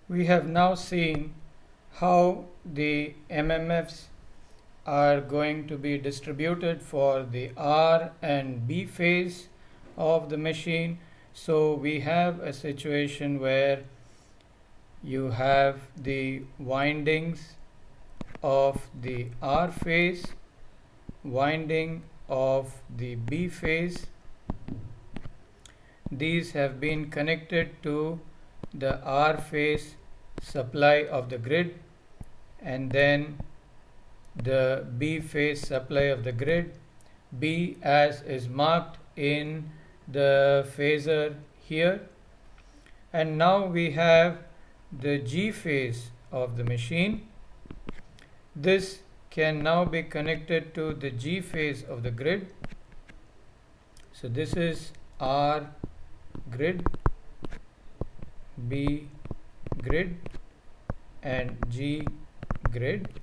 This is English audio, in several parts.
We have now seen how the MMFs are going to be distributed for the R and B phase of the machine. So we have a situation where you have the windings of the R phase, winding of the B phase. These have been connected to the R phase supply of the grid, and then the B phase supply of the grid, B as is marked in the phasor here. And now we have the G phase of the machine. This can now be connected to the G phase of the grid. So this is R grid, B grid and G grid.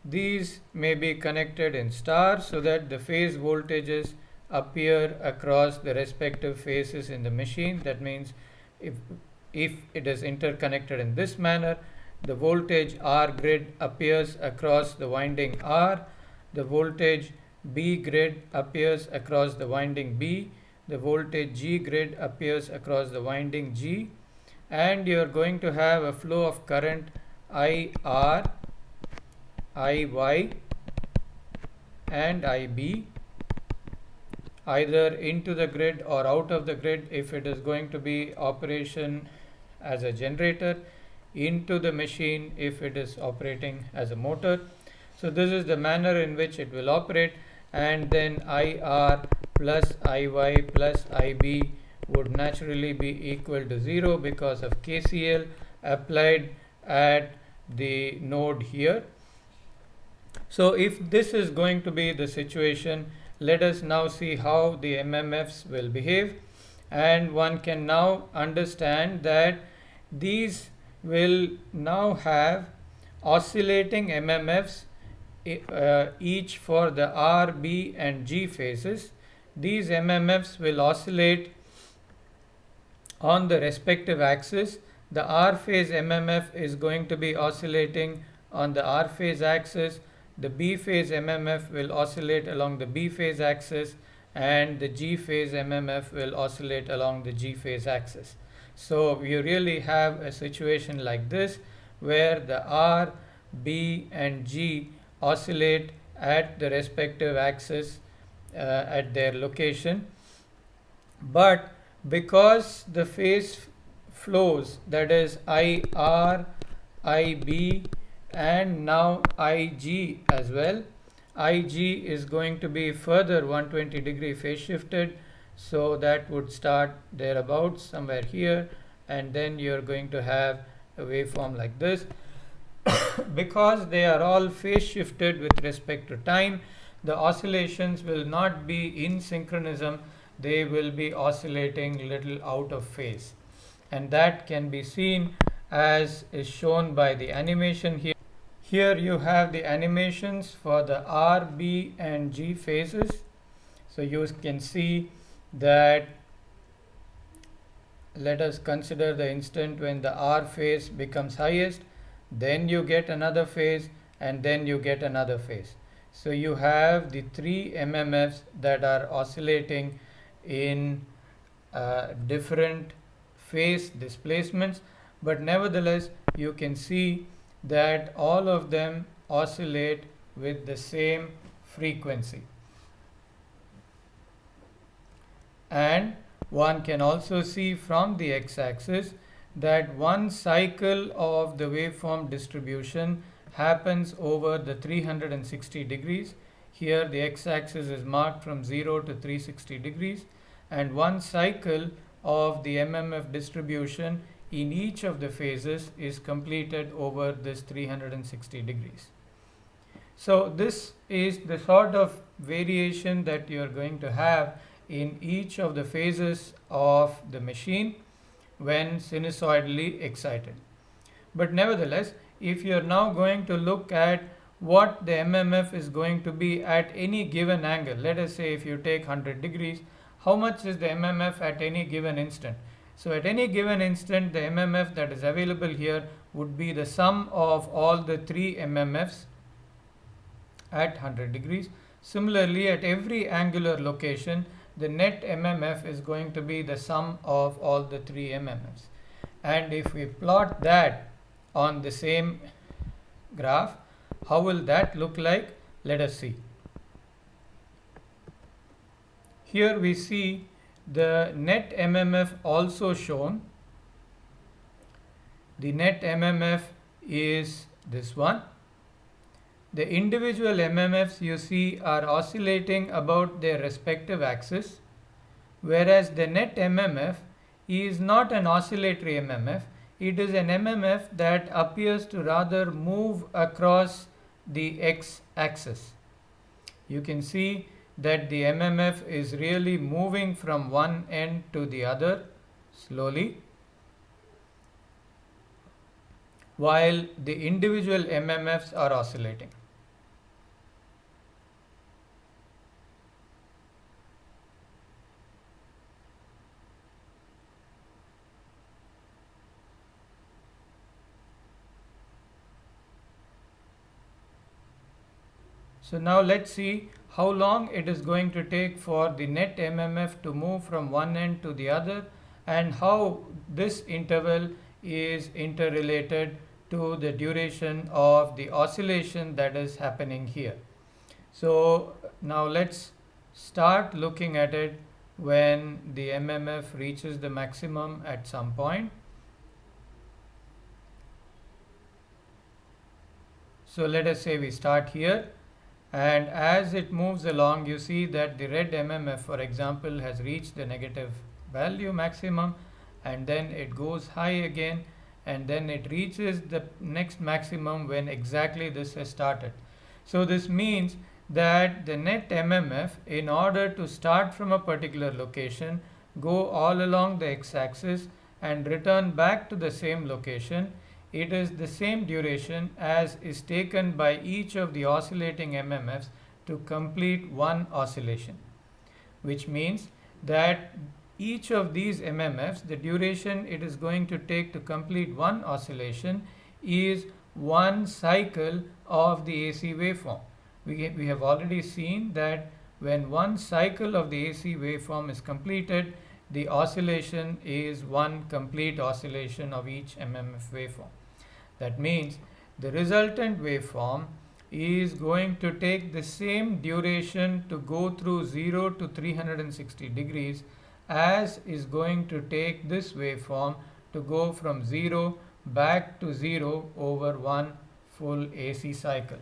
These may be connected in star so that the phase voltages appear across the respective phases in the machine. That means if it is interconnected in this manner, the voltage R grid appears across the winding R, the voltage B grid appears across the winding B, the voltage G grid appears across the winding G, and you are going to have a flow of current IR, IY and IB either into the grid or out of the grid if it is going to be operation as a generator, into the machine if it is operating as a motor. So this is the manner in which it will operate, and then IR plus IY plus IB would naturally be equal to 0 because of KCL applied at the node here. So if this is going to be the situation, let us now see how the MMFs will behave, and one can now understand that these will now have oscillating MMFs each for the R, B and G phases. These MMFs will oscillate on the respective axis. The R phase MMF is going to be oscillating on the R phase axis, the B phase MMF will oscillate along the B phase axis, and the G phase MMF will oscillate along the G phase axis. So you really have a situation like this where the R, B and G oscillate at the respective axis at their location, but because the phase flows, that is IR, IB and now IG as well, IG is going to be further 120 degree phase shifted, so that would start thereabouts somewhere here, and then you're going to have a waveform like this. Because they are all phase shifted with respect to time, the oscillations will not be in synchronism, they will be oscillating little out of phase, and that can be seen as is shown by the animation here. Here you have the animations for the R, B and G phases. So you can see that, let us consider the instant when the R phase becomes highest, then you get another phase, and then you get another phase. So you have the three MMFs that are oscillating in different phase displacements, but nevertheless you can see that all of them oscillate with the same frequency. And one can also see from the x-axis that one cycle of the waveform distribution happens over the 360 degrees. Here the x-axis is marked from 0 to 360 degrees, and one cycle of the MMF distribution in each of the phases is completed over this 360 degrees. So this is the sort of variation that you are going to have in each of the phases of the machine when sinusoidally excited. But nevertheless, if you are now going to look at what the MMF is going to be at any given angle, let us say if you take 100 degrees, how much is the MMF at any given instant? So at any given instant, the MMF that is available here would be the sum of all the 3 MMFs at 100 degrees. Similarly, at every angular location, the net MMF is going to be the sum of all the 3 MMFs. And if we plot that on the same graph, how will that look like? Let us see. Here we see the net MMF also shown. The net MMF is this one. The individual MMFs you see are oscillating about their respective axis, whereas the net MMF is not an oscillatory MMF. It is an MMF that appears to rather move across the x-axis. You can see that the MMF is really moving from one end to the other slowly, while the individual MMFs are oscillating. So now let's see how long it is going to take for the net MMF to move from one end to the other, and how this interval is interrelated to the duration of the oscillation that is happening here. So now let's start looking at it when the MMF reaches the maximum at some point. So let us say we start here, and as it moves along, you see that the red MMF, for example, has reached the negative value maximum, and then it goes high again, and then it reaches the next maximum when exactly this has started. So this means that the net MMF, in order to start from a particular location, go all along the x-axis and return back to the same location, it is the same duration as is taken by each of the oscillating MMFs to complete one oscillation, which means that each of these MMFs, the duration it is going to take to complete one oscillation is one cycle of the AC waveform. We have already seen that when one cycle of the AC waveform is completed, the oscillation is one complete oscillation of each MMF waveform. That means the resultant waveform is going to take the same duration to go through 0 to 360 degrees as is going to take this waveform to go from 0 back to 0 over one full AC cycle.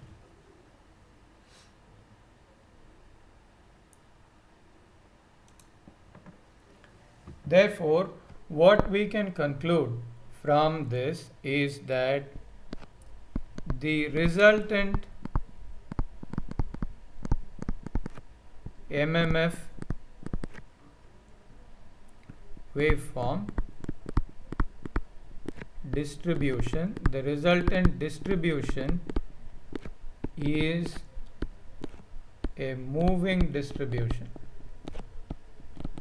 Therefore, what we can conclude from this is that the resultant MMF waveform distribution, the resultant distribution is a moving distribution,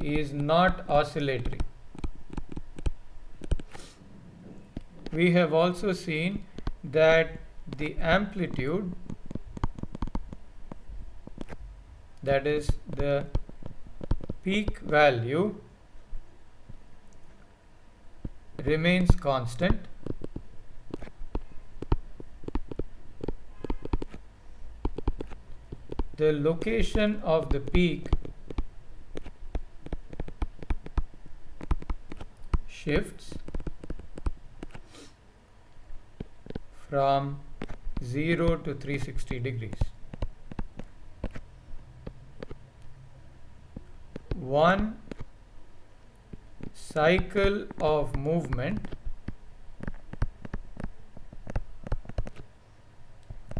is not oscillatory. We have also seen that the amplitude, that is the peak value, remains constant. The location of the peak shifts from 0 to 360 degrees. One cycle of movement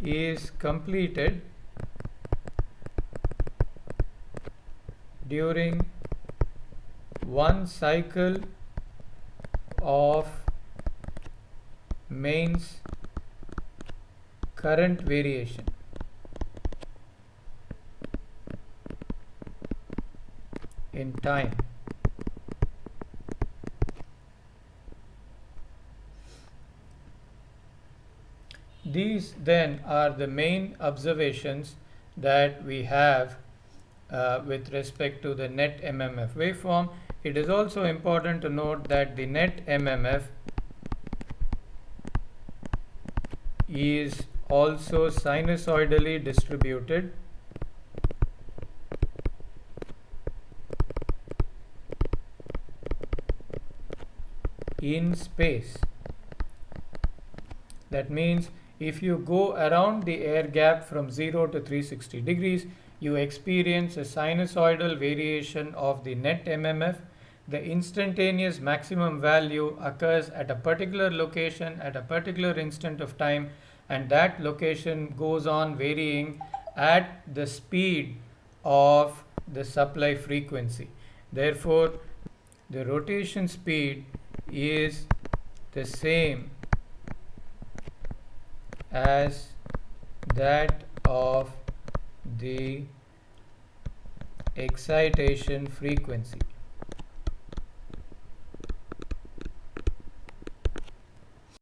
is completed during one cycle of mains current variation. In time. These then are the main observations that we have with respect to the net MMF waveform. It is also important to note that the net MMF is also sinusoidally distributed in space. That means if you go around the air gap from 0 to 360 degrees, you experience a sinusoidal variation of the net MMF. The instantaneous maximum value occurs at a particular location at a particular instant of time, and that location goes on varying at the speed of the supply frequency. Therefore, the rotation speed is the same as that of the excitation frequency.